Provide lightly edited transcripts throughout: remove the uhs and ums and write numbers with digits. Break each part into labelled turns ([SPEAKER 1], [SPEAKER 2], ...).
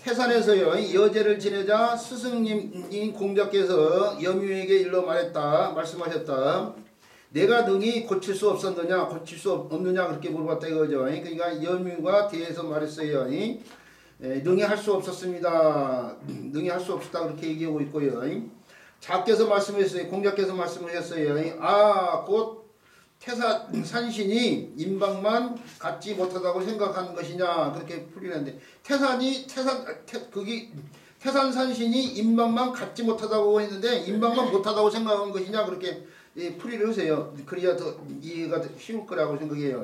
[SPEAKER 1] 태산에서요 여제를 지내자 스승님인 공자께서 염유에게 일러 말씀하셨다. 내가 능히 고칠 수 없었느냐 고칠 수 없느냐 그렇게 물어봤다 이거죠. 그러니까 염유가 뒤에서 말했어요. 능히 할 수 없었습니다. 능히 할 수 없었다 그렇게 얘기하고 있고요. 자께서 말씀하셨어요. 공자께서 말씀하셨어요. 곧 태산신이 임방만 갖지 못하다고 생각한 것이냐 그렇게 풀이했는데 태산산신이 임방만 갖지 못하다고 했는데 임방만 못하다고 생각한 것이냐 그렇게 풀이를 하세요. 그래야 더 이해가 쉬울 거라고 생각해요.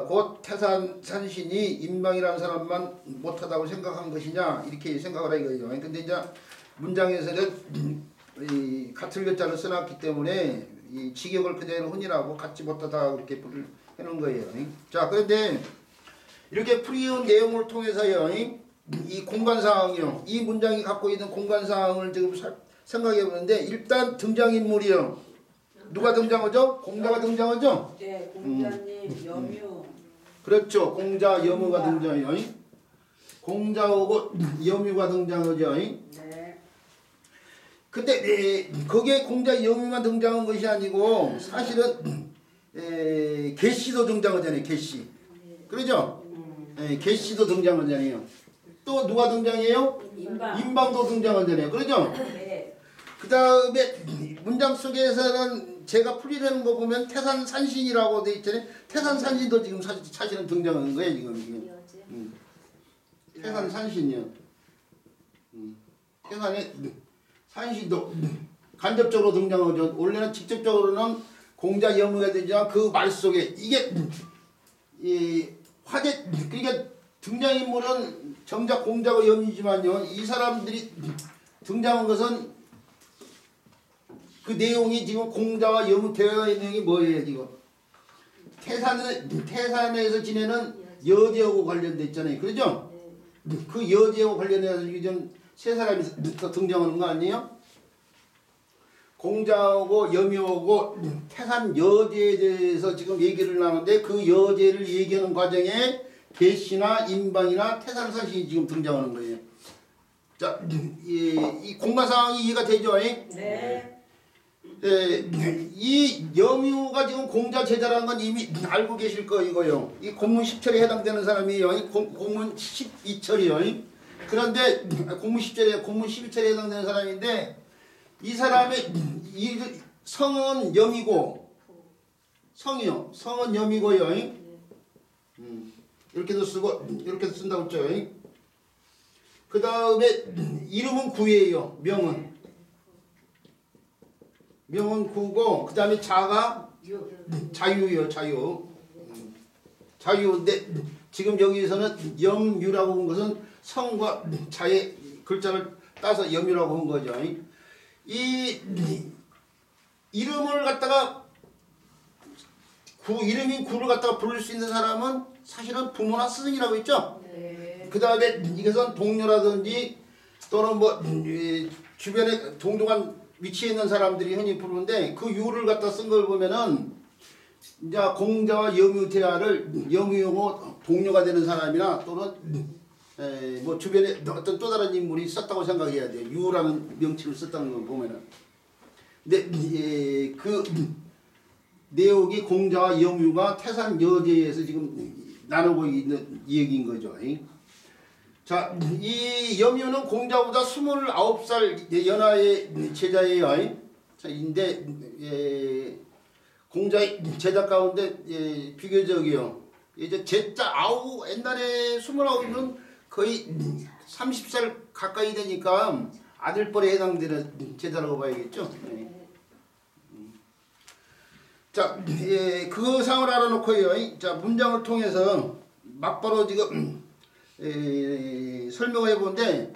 [SPEAKER 1] 곧 태산산신이 임방이라는 사람만 못하다고 생각한 것이냐 이렇게 생각을 하는 거죠. 근데 이제 문장에서는 같은 글자를 써놨기 때문에 이 직역을 그대로 혼이라고 갖지 못하다 그렇게 풀을 해놓은 거예요. 자, 그런데 이렇게 풀이한 내용을 통해서요, 이 공간상황이요, 이 문장이 갖고 있는 공간상황을 지금 생각해 보는데 일단 등장인물이요. 누가 등장하죠? 공자가 등장하죠?
[SPEAKER 2] 네, 공자님, 염유.
[SPEAKER 1] 그렇죠. 공자, 염유가 등장해요. 공자하고 염유가 등장하죠.
[SPEAKER 2] 네.
[SPEAKER 1] 근데 거기에 공자 염유만 등장한 것이 아니고 사실은 계시도 등장하잖아요. 계시. 그러죠? 계시도 등장하잖아요. 또 누가 등장해요? 임방도 등장하잖아요. 그러죠?
[SPEAKER 2] 네.
[SPEAKER 1] 그 다음에 문장 속에서는 제가 풀이되는 거 보면 태산산신이라고 돼 있잖아요. 태산산신도 지금 사실은 등장하는 거예요. 지금 이게. 태산산신이요. 태산의 산신도 간접적으로 등장하죠. 원래는 직접적으로는 공자 염유가 되지만 그 말 속에 이게 이 화제 그러니까 등장인물은 정작 공자고 염유지만요. 이 사람들이 등장한 것은 그 내용이 지금 공자와 염유 대화의 내용이 뭐예요 지금? 태산에서 지내는 여제하고 관련돼 있잖아요. 그러죠? 그 여제하고 관련해서 지금 세 사람이 등장하는 거 아니에요? 공자하고 염유하고 태산 여제에 대해서 지금 얘기를 나누는데 그 여제를 얘기하는 과정에 계시나 임방이나 태산산신이 지금 등장하는 거예요. 자, 이 공간 상황이 이해가 되죠?
[SPEAKER 2] 네.
[SPEAKER 1] 이 염유가 지금 공자 제자라는 건 이미 알고 계실 거이고요. 이 공문 10철에 해당되는 사람이에요. 공문 12철이요. 그런데 공문 10절에 공문 11절에 해당되는 사람인데 이 사람의 이 성은 염이고 성이요. 성은 염이고요. 이렇게도 쓰고 이렇게도 쓴다고 했죠. 그 다음에 이름은 구예요. 명은 구고 그 다음에 자가 자유요. 자유인데 지금 여기서는 염유라고 한 것은 성과 자의 글자를 따서 염유라고 한 거죠. 이 이름을 갖다가 이름인 구를 갖다가 부를 수 있는 사람은 사실은 부모나 스승이라고 했죠.
[SPEAKER 2] 네.
[SPEAKER 1] 그 다음에 이것은 동료라든지 또는 뭐 주변에 동등한 위치에 있는 사람들이 흔히 부르는데 그 유를 갖다 쓴 걸 보면은 이제 공자와 염유 대화를 염유용어 동료가 되는 사람이나 또는 뭐 주변에 어떤 또 다른 인물이 썼다고 생각해야 돼요. 유라는 명칭을 썼다는 걸 보면은. 근데 그 내용이 공자와 염유가 태산 여제에서 지금 나누고 있는 얘기인 거죠. 자, 이 염유는 공자보다 29살 연하의 제자예요. 자, 인데 공자의 제자 가운데 비교적이요. 이제 제자 옛날에 29이면 거의 30살 가까이 되니까 아들뻘에 해당되는 제자라고 봐야겠죠. 자, 그 상을 알아놓고요. 자, 문장을 통해서 막바로 지금 설명을 해보는데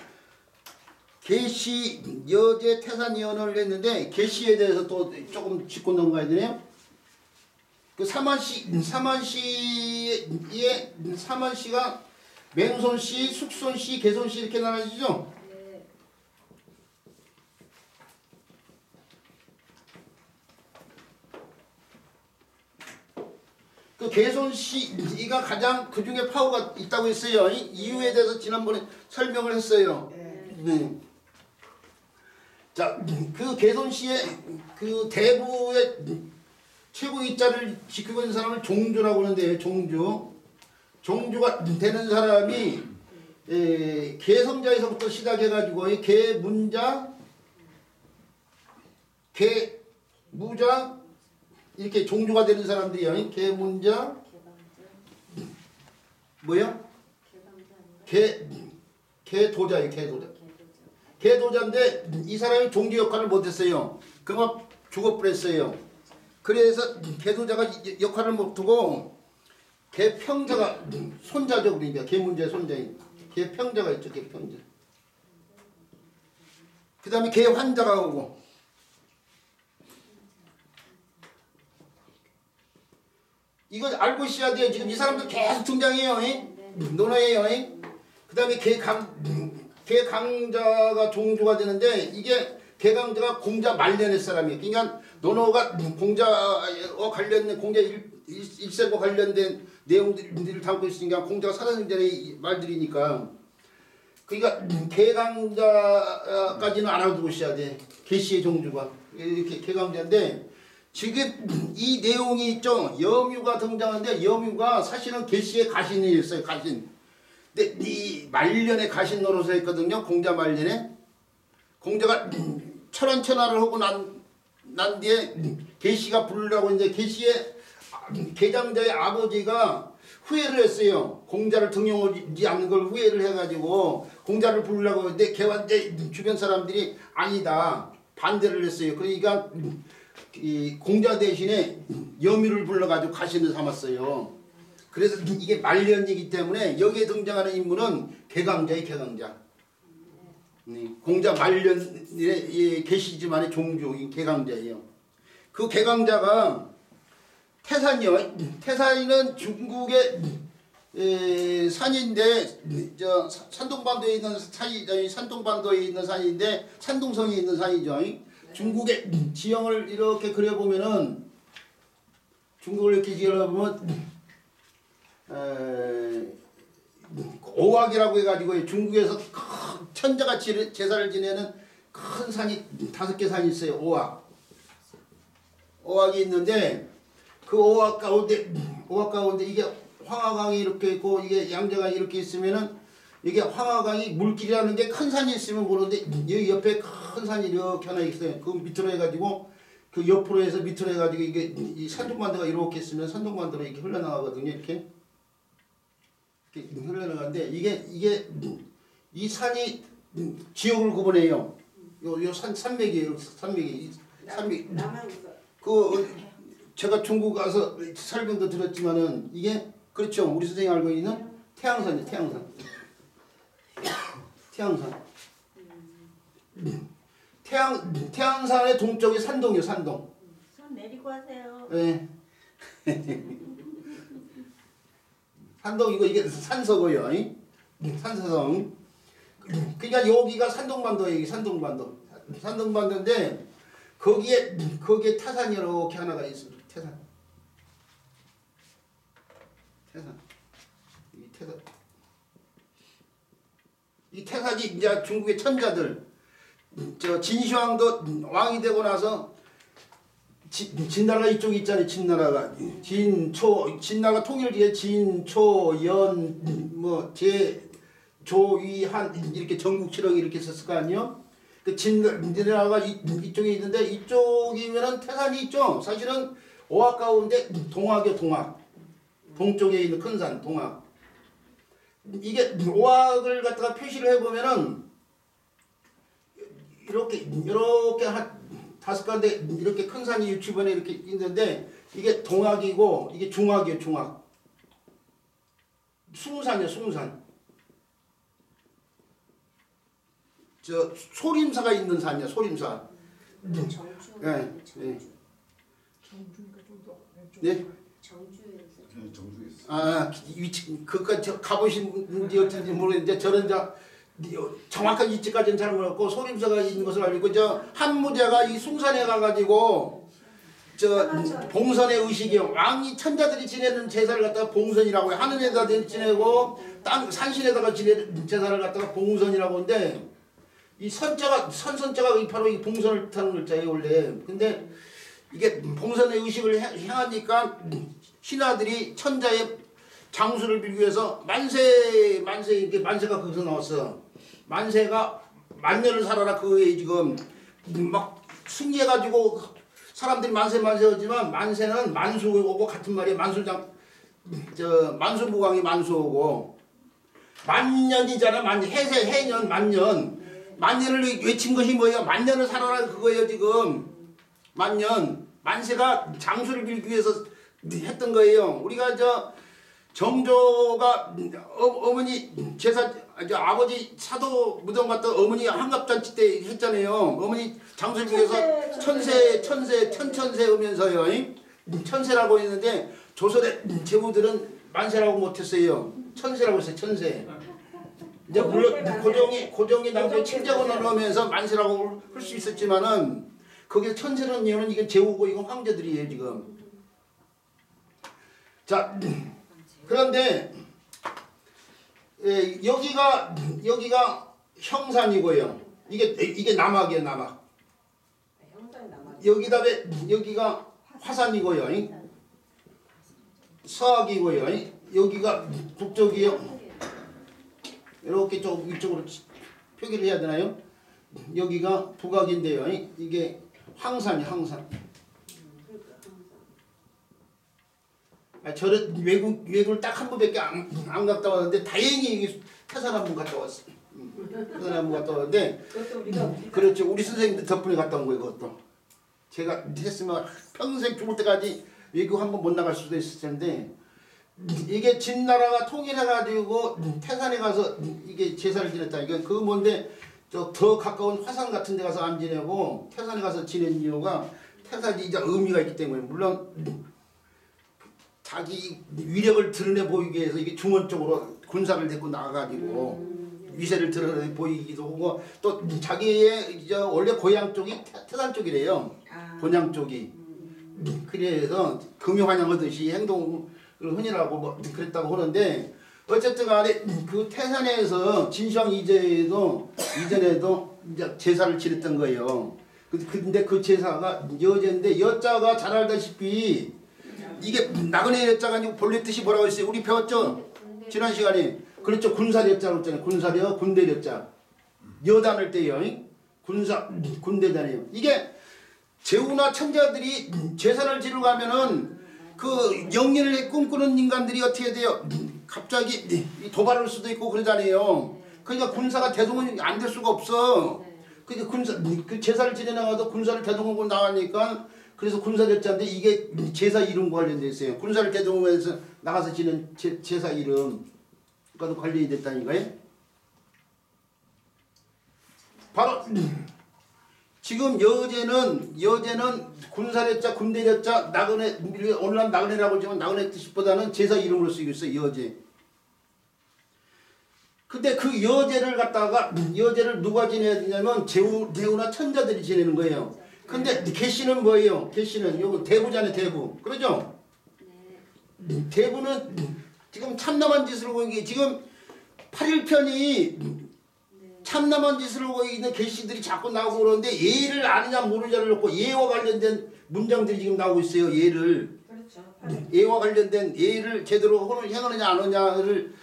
[SPEAKER 1] 계시, 여제, 태산이언을 했는데 계시에 대해서 또 조금 짚고 넘어가야 되네요. 그 사만시가 맹손시, 숙손시, 개손시 이렇게 나눠지죠. 그 개손시가 가장 그 중에 파워가 있다고 했어요. 이 이유에 대해서 지난번에 설명을 했어요. 네. 자, 그 개손시의 그 대부의 최고 위자를 지키고 있는 사람을 종주라고 하는데요. 종주가 되는 사람이 개성자에서부터 시작해가지고 개문자, 개무자 이렇게 종주가 되는 사람들이요. 개문자, 뭐요? 개도자예요. 개도자인데 이 사람이 종주 역할을 못했어요. 그만 죽어버렸어요. 그래서 개도자가 역할을 못하고 개평자가 손자죠. 그러니까 개문자의 손자인 개평자가 있죠. 개평자. 그 다음에 개환자가 오고 이거 알고 있어야 돼요. 지금 이 사람들 계속 등장해요. 논어예요. 그 다음에 개강자가 종주가 되는데 이게 개강자가 공자 말년의 사람이에요. 그러니까 논어가 공자와 관련된 공자 일생과 관련된 내용들을 담고 있으니까 공자가 살아있는 전의 말들이니까 그러니까 개강자까지는 알아두고 있어야 돼. 개시의 종주가 이렇게 개강자인데 지금 이 내용이 있죠. 여묘가 등장하는데 여묘가 사실은 개시의 가신이었어요. 가신. 근데 이 말년에 가신 노릇을 했거든요. 공자 말년에. 공자가 철원천하를 하고 난 뒤에 개시가 부르려고 이제 개시의 개장자의 아버지가 후회를 했어요. 공자를 등용하지 않는 걸 후회를 해가지고 공자를 부르려고 했는데 개완제 주변 사람들이 아니다. 반대를 했어요. 그러니까 이 공자 대신에 여미를 불러가지고 가신을 삼았어요. 그래서 이게 말년이기 때문에 여기에 등장하는 인물은 개강자의 개강자. 공자 말년에 계시지만의 종주 개강자예요. 그 개강자가 태산이요. 태산이는 중국의 산인데 저 산동반도에 있는 산이 산동반도에 있는 산인데 산동성에 있는 산이죠. 중국의 지형을 이렇게 그려보면은 중국을 이렇게 그려보면 오악이라고 해가지고 중국에서 큰 천자가 제사를 지내는 큰 산이 5개 산이 있어요. 오악이 있는데 그 오악 가운데 이게 황하강이 이렇게 있고 이게 양재강이 이렇게 있으면은 이게 황하강이 물길이라는 게 큰 산이 있으면 모르는데 여기 옆에 큰 산이 이렇게 하나 있어요. 그 밑으로 해가지고 그 옆으로 해서 밑으로 해가지고 이게 이 산둥반도가 이렇게 있으면 산둥반도로 이렇게 흘러나가거든요. 이렇게 흘러나가는데 이게 이 산이 지역을 구분해요. 요 산맥이에요. 산맥이. 그 제가 중국 가서 설명도 들었지만은 이게 그렇죠. 우리 선생님이 알고 있는 태양산이에요. 태양산의 동쪽이 산동이에요. 산동.
[SPEAKER 2] 손 내리고 하세요.
[SPEAKER 1] 네. 산동 이게 산서고요. 산서성. 그러니까 여기가 산동반도예요. 산동반도인데 거기에 태산이 이렇게 하나가 있어요. 태산. 이 태산이 이제 중국의 천자들 저 진시황도 왕이 되고 나서 진나라가 이쪽에 있잖아요. 진나라가 진나라가 통일 뒤에 진초연 조위한 이렇게 전국칠흥 이렇게 있었을 거 아니에요. 그 진나라가 이쪽에 있는데 이쪽이면은 태산이 있죠. 사실은 오악 가운데 동악이요. 동쪽에 있는 큰 산 동악. 이게 오악을 갖다가 표시를 해보면은 이렇게 한 5가운데 이렇게 큰 산이 주변에 이렇게 있는데 이게 동악이고 이게 중악이에요. 숭산이에요. 숭산. 저 소림사가 있는 산이야. 소림사.
[SPEAKER 2] 정주.
[SPEAKER 1] 네. 네.
[SPEAKER 2] 정주에서.
[SPEAKER 1] 아 위치 그까지 가보신 분인지 어쩐지 모르겠는데 저는 정확한 위치까지는 잘 모르겠고 소림사가 있는 것을 알고 저 한무제가 이 숭산에 가가지고 저 봉선의 의식이요. 왕이 천자들이 지내는 제사를 갖다가 봉선이라고 해요. 하늘에다 지내고 땅 산신에다가 지내는 제사를 갖다가 봉선이라고 하는데 이 선자가 선자가 바로 이 봉선을 뜻하는 글자예요 원래. 근데 이게 봉선의 의식을 행하니까 신하들이 천자의 장수를 빌기 위해서 만세 이렇게 만세가 거기서 나왔어. 만세가 만년을 살아라 그거에 지금 막 승리해가지고 사람들이 만세 하지만 만세는 만수오고 같은 말이에요. 만수무강이 만수오고 만년이잖아. 해년 만년을 외친 것이 뭐예요? 만년을 살아라 그거예요 지금. 만세가 장수를 빌기 위해서 했던 거예요. 우리가 정조가 어머니 제사 아버지 사도 무덤 갔다 어머니 한갑잔치 때 했잖아요. 어머니 장수를 위해서 천천세 하면서요. 천세라고 했는데 조선의 제후들은 만세라고 못했어요. 천세라고 했어요. 천세. 이제 물론 고종이 나중에 침자권을 하면서 만세라고 할 수 있었지만은 거기에 천세라는 이유는 이건 제후고 이건 황제들이에요 지금. 자. 그런데 여기가 형산이고요. 이게 남학이에요, 남학. 여기가 화산이고요. 서학이고요. 여기가 북쪽이요. 이렇게 이쪽으로 표기를 해야 되나요? 여기가 북학인데요. 이게 황산이 황산. 저는 외국을 딱 한 번밖에 안 갔다 왔는데 다행히 이게 태산 한 번 갔다 왔어. 태산 한 번 갔다 왔는데 그렇죠. 우리 선생님들 덕분에 갔다 온 거예요. 그것도 제가 했으면 평생 죽을 때까지 외국 한 번 못 나갈 수도 있을 텐데 이게 진나라가 통일해가지고 태산에 가서 이게 제사를 지냈다. 이건 그 뭔데 더 가까운 화산 같은 데 가서 안 지내고 태산에 가서 지낸 이유가 태산이 이제 의미가 있기 때문에 물론 자기 위력을 드러내 보이기 위해서 이게 중원 쪽으로 군사를 데리고 나가가지고 위세를 드러내 보이기도 하고 또 자기의 이제 원래 고향 쪽이 태산 쪽이래요. 본향 쪽이. 그래서 금유환영하듯이 행동을 흔히라고 뭐 그랬다고 하는데 어쨌든 간에 그 태산에서 진시황 이전에도 이제 제사를 지냈던 거예요. 근데 그 제사가 여제인데 여자가 잘 알다시피 이게 나그네 여자가 아니고 본래 뜻이 뭐라고 했어요? 우리 배웠죠? 지난 시간에. 그렇죠. 군사여자로 했잖아요. 군사여 군대여자. 여단을 때요. 군대단이에요. 이게 제후나 천자들이 제사를 지르러 가면은 그 영리를 꿈꾸는 인간들이 어떻게 돼요? 갑자기 도발할 수도 있고 그러잖아요. 그러니까 군사가 대동은 안 될 수가 없어. 그러니까 그 제사를 지내나가도 군사를 대동하고 나가니까 그래서 군사대자인데 이게 제사 이름과 관련돼 있어요. 군사를 대동하면서 나가서 지낸 제사 이름과도 관련이 됐다니까요. 바로 지금 여제는 군사대자 군대대자 나그네 오늘날 나그네라고 하지만 나그네 뜻보다는 제사 이름으로 쓰이고 있어요. 여제. 근데 그 여제를 누가 지내야 되냐면 대우나 천자들이 지내는 거예요. 근데 개씨는 뭐예요? 개씨는 요거 대부잖아요. 대부. 그러죠? 대부는 지금 참남한 짓을 하고 이게 지금 8일편이 참남한 짓을 하고 있는 개씨들이 자꾸 나오고 그러는데 예를 아느냐 모르냐를 놓고 예와 관련된 문장들이 지금 나오고 있어요. 예를.
[SPEAKER 2] 그렇죠.
[SPEAKER 1] 예와 관련된 예를 제대로 행하느냐 안 하느냐를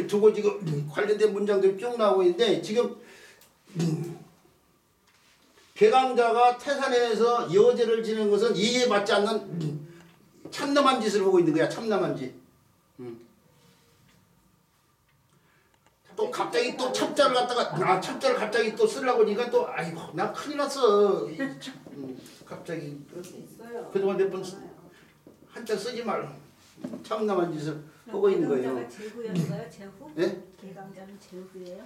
[SPEAKER 1] 두고 지금 관련된 문장들이 쭉 나오고 있는데 지금 개강자가 태산에서 여제를 지내는 것은 예에 맞지 않는 참남한 짓을 하고 있는 거야. 참남한 짓. 또 갑자기 또 첩자를 갖다가 첩자를 갑자기 또 쓰려고 하니까 또 아이고 나 큰일 났어. 갑자기 그동안 몇 번 한자 쓰지 말 참남한 짓을 하고 있는 거예요.
[SPEAKER 2] 개강자가 제후였어요? 제후?
[SPEAKER 1] 예?
[SPEAKER 2] 개강자는 제후예요?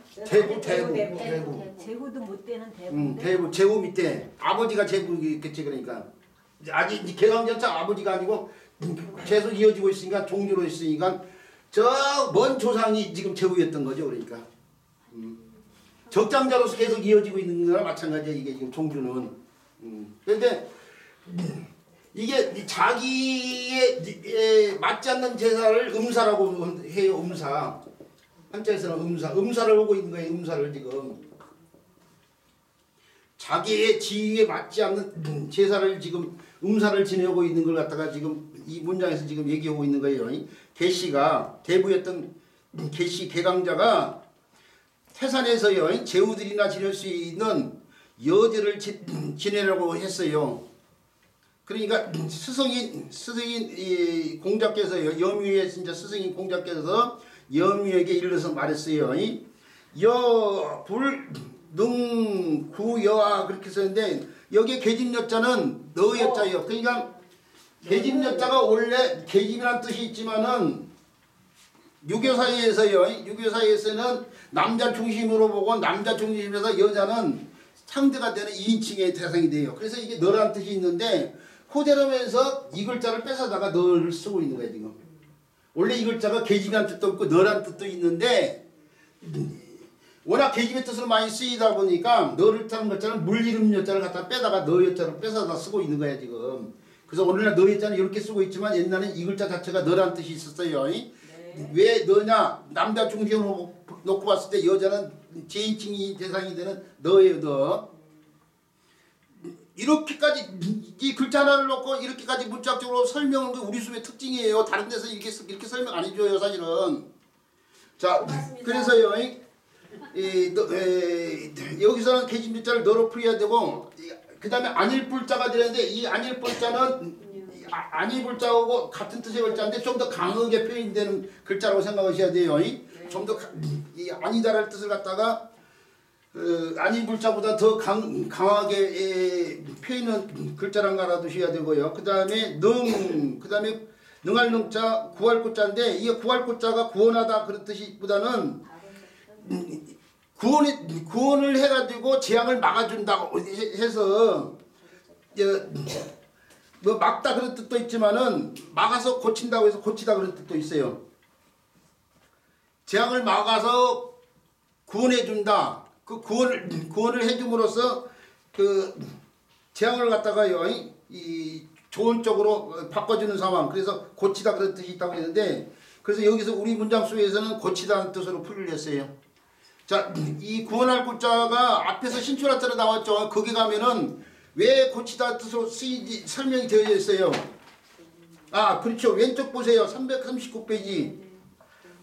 [SPEAKER 1] 대부.
[SPEAKER 2] 제후도 못 되는 대부인데.
[SPEAKER 1] 대부 제후 밑에 아버지가 제후겠지 그러니까 아직 개강전자 아버지가 아니고 계속 이어지고 있으니까 종주로 있으니까 저 먼 조상이 지금 제후였던 거죠 그러니까 적장자로서 계속 이어지고 있는 거랑 마찬가지야 이게 지금 종주는. 그런데 이게 자기에 맞지 않는 제사를 음사라고 해요. 음사. 한자에서는 음사를 하고 있는 거예요. 음사를 지금 자기의 지위에 맞지 않는 제사를 지금 음사를 지내고 있는 걸 갖다가 지금 이 문장에서 지금 얘기하고 있는 거예요. 계시가 대부였던 계시 개강자가 태산에서요 제후들이나 지낼 수 있는 여제를 지내려고 했어요. 그러니까 스승인 이 공자께서요 염유의 진짜 스승인 공자께서 염유에게 일러서 말했어요. 여불능구여아 그렇게 썼는데 여기에 계집여자는 너여자예요. 그러니까 계집여자가 원래 계집이라는 뜻이 있지만은 유교사회에서는 남자 중심으로 보고 남자 중심에서 여자는 상대가 되는 2인칭의 대상이 돼요. 그래서 이게 너라는 뜻이 있는데 호재로면서 이 글자를 뺏어다가 너를 쓰고 있는 거예요 지금. 원래 이 글자가 계집이라는 뜻도 있고 너라는 뜻도 있는데 워낙 계집의 뜻으로 많이 쓰이다 보니까 너를 타는 글자는 물이름 여자를 갖다 빼다가 너 여자를 뺏어다 쓰고 있는 거야 지금. 그래서 오늘날 너 여자는 이렇게 쓰고 있지만 옛날에는 이 글자 자체가 너라는 뜻이 있었어요. 네. 왜 너냐 남자 중심으로 놓고 봤을 때 여자는 제인칭이 대상이 되는 너예요 너. 이렇게까지 이 글자 하나를 놓고 이렇게까지 문짝적으로 설명한 게 우리 수업의 특징이에요. 다른 데서 이렇게 설명 안 해줘요 사실은. 자 고맙습니다. 그래서요 여기서는 계집자를 너로 풀어야 되고 그 다음에 안일불자가 되는데 이 안일불자는 안일불자하고 같은 뜻의 글자인데 좀 더 강하게 표현되는 글자라고 생각하셔야 돼요. 좀 더 이 아니다라는 뜻을 갖다가 안일불자보다 더 강하게 표현하는 글자란 거 알아두셔야 되고요. 그 다음에 그 다음에 능할 능자 구할 구자인데 이 구할 구자가 구원하다 그런 뜻보다는 구원을 해가지고 재앙을 막아준다고 해서 뭐 막다 그런 뜻도 있지만은 막아서 고친다고 해서 고치다 그런 뜻도 있어요. 재앙을 막아서 구원해준다. 그 구원을 해줌으로써 그 재앙을 갖다가요 이 좋은 쪽으로 바꿔주는 상황. 그래서 고치다 그런 뜻이 있다고 했는데 그래서 여기서 우리 문장 속에서는 고치다는 뜻으로 풀이를 했어요. 자, 이 구원할 구자가 앞에서 신출하자로 나왔죠. 거기 가면은 왜 고치다 뜻으로 쓰이지 설명이 되어 있어요. 아, 그렇죠. 왼쪽 보세요. 339페이지.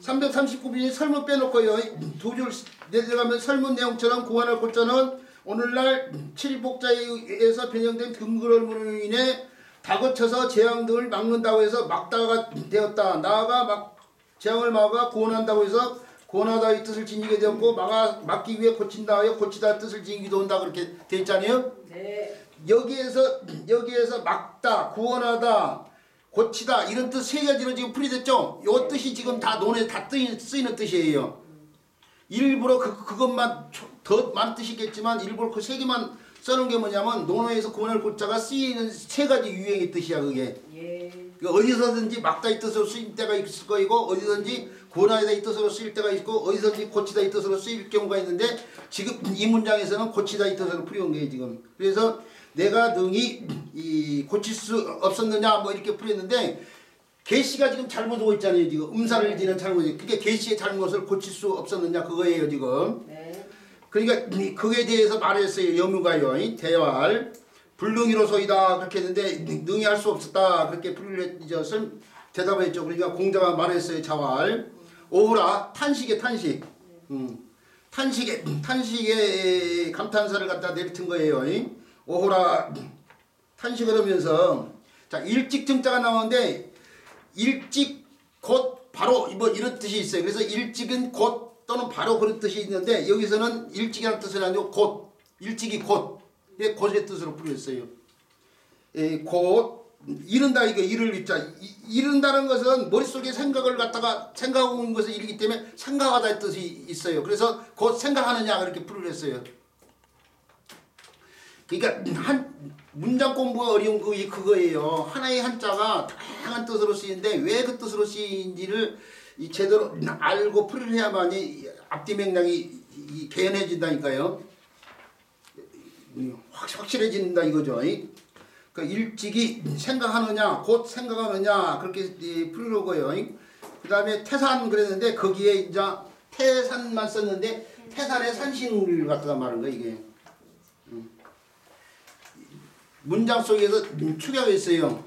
[SPEAKER 1] 339페이지 설문 빼놓고요. 두 줄 내려가면 설문 내용처럼 구원할 구자는 오늘날 7복자에서 변형된 근거론으로 인해 다그쳐서 재앙 등을 막는다고 해서 막다가 되었다. 나아가 재앙을 막아 구원한다고 해서 구원하다의 뜻을 지니게 되었고 막기 위해 고친다 하여 고치다 뜻을 지니기도 한다 그렇게 되어 있잖아요. 네. 여기에서 막다, 구원하다, 고치다 이런 뜻 세 가지로 지금 풀이됐죠. 이 뜻이 지금 다 논에 다 쓰이는 뜻이에요. 일부러 그것만 더 많은 뜻이겠지만 일부러 그 세 개만 써놓은 게 뭐냐면 논어에서 구원할 고자가 쓰이는 세 가지 유형의 뜻이야 그게. 예. 그러니까 어디서든지 막다의 뜻으로 쓰일 때가 있을 거이고 어디든지 구원하다의 뜻으로 쓰일 때가 있고 어디서든지 고치다의 뜻으로 쓰일 경우가 있는데 지금 이 문장에서는 고치다의 뜻으로 풀이한 거예요 지금. 그래서 내가 능히 이 고칠 수 없었느냐 뭐 이렇게 풀었는데 계시가 지금 잘못 오고 있잖아요 지금. 음사를 지는 잘못이. 그게 계시의 잘못을 고칠 수 없었느냐 그거예요 지금. 네. 그러니까 그에 대해서 말했어요. 염유가요. 대활 불능이로소이다 그렇게 했는데 능히 할 수 없었다 그렇게 대답했죠. 그러니까 공자가 말했어요. 자활 오후라 탄식의 탄식. 탄식의 감탄사를 갖다 내뱉은 거예요. 오후라 탄식을 하면서 자 일찍 정자가 나오는데 일찍 곧 바로 뭐 이런 뜻이 있어요. 그래서 일찍은 곧 또는 바로 그런 뜻이 있는데 여기서는 일찍이라는 뜻은 아니고 곧 일찍이 곧 곧의 뜻으로 풀렸어요. 곧 이른다 이거 이를 읽자. 이른다는 것은 머릿속에 생각을 갖다가 생각하고 있는 것을 이르기 때문에 생각하다의 뜻이 있어요. 그래서 곧 생각하느냐 그렇게 풀렸어요. 그러니까 한 문장 공부가 어려운 그거예요. 하나의 한자가 다양한 뜻으로 쓰이는데 왜 그 뜻으로 쓰이는지를 제대로 알고 풀이를 해야만이 앞뒤 맥락이 개연해진다니까요. 확실해진다 이거죠. 그 일찍이 생각하느냐 곧 생각하느냐 그렇게 풀어놓고요. 그 다음에 태산 그랬는데 거기에 이제 태산만 썼는데 태산의 산신을 갖다가 말한 거야 이게. 문장 속에서 축약이 있어요.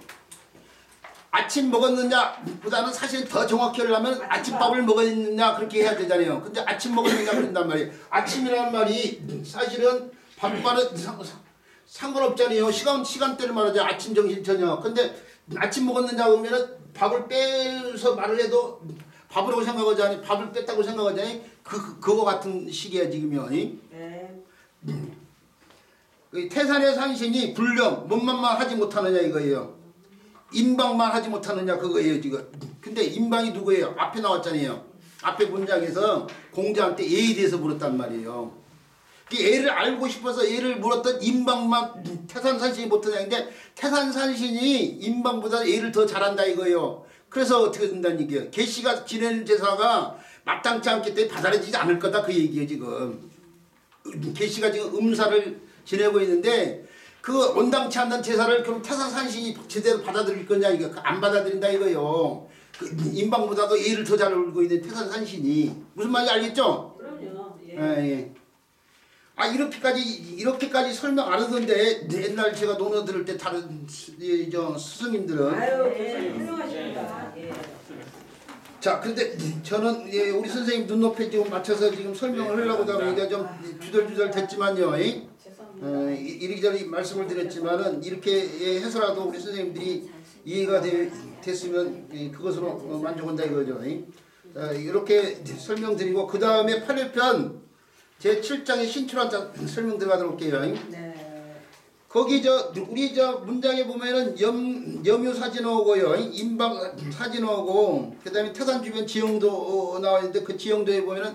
[SPEAKER 1] 아침 먹었느냐 보다는 사실 더 정확히 하려면 아침밥을 먹었느냐 그렇게 해야 되잖아요. 근데 아침 먹었느냐 그런단 말이에요. 아침이라는 말이 사실은 밥과는 상관없잖아요. 시간대를 말하죠. 아침, 점심, 저녁. 근데 아침 먹었느냐 그러면은 밥을 빼서 말을 해도 밥이라고 생각하잖아요. 밥을 뺐다고 생각하잖아요. 그거 같은 시기야 지금요.
[SPEAKER 3] 네.
[SPEAKER 1] 태산의 산신이 불령 뭔만만 하지 못하느냐 이거예요. 임방만 하지 못하느냐 그거예요 지금. 근데 임방이 누구예요? 앞에 나왔잖아요. 앞에 문장에서 공자한테 예에 대해서 물었단 말이에요. 예를 알고 싶어서 예를 물었던 임방만 태산산신이 못하냐는데 태산산신이 임방보다 예를 더 잘한다 이거예요. 그래서 어떻게 된다는 얘기예요. 계시가 지내는 제사가 마땅치 않기 때문에 받아들이지 않을 거다 그 얘기예요 지금. 계시가 지금 음사를 지내고 있는데 그 온당치 않는 제사를 그럼 태산산신이 제대로 받아들일 거냐 이거 안 받아들인다 이거요. 그 임방보다도 예를 더 잘 울고 있는 태산산신이 무슨 말인지 알겠죠?
[SPEAKER 3] 그럼요. 예.
[SPEAKER 1] 예. 아 이렇게까지 설명 안 하던데 옛날 제가 논어 들을 때 다른 저 스승님들은
[SPEAKER 3] 아유,
[SPEAKER 2] 네.
[SPEAKER 3] 훌륭하십니다. 예.
[SPEAKER 1] 자 근데 저는 우리 선생님 눈높이에 지금 맞춰서 지금 설명을 하려고 하니까 좀 주절주절 됐지만요.
[SPEAKER 3] 죄송합니다.
[SPEAKER 1] 이리저리 말씀을 드렸지만은 이렇게 해서라도 우리 선생님들이 이해가 됐으면 그것으로 만족한다 이거죠. 이렇게 설명드리고 그 다음에 8회편 제 7장의 신출한자 설명 들어가도록 할게요.
[SPEAKER 3] 네.
[SPEAKER 1] 거기 우리 문장에 보면은 염유 사진 오고요. 임방 사진 오고 그다음에 태산 주변 지형도 나와 있는데 그 지형도에 보면은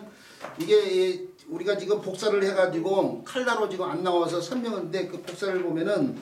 [SPEAKER 1] 이게 우리가 지금 복사를 해 가지고 칼라로 지금 안 나와서 설명하는데 그 복사를 보면은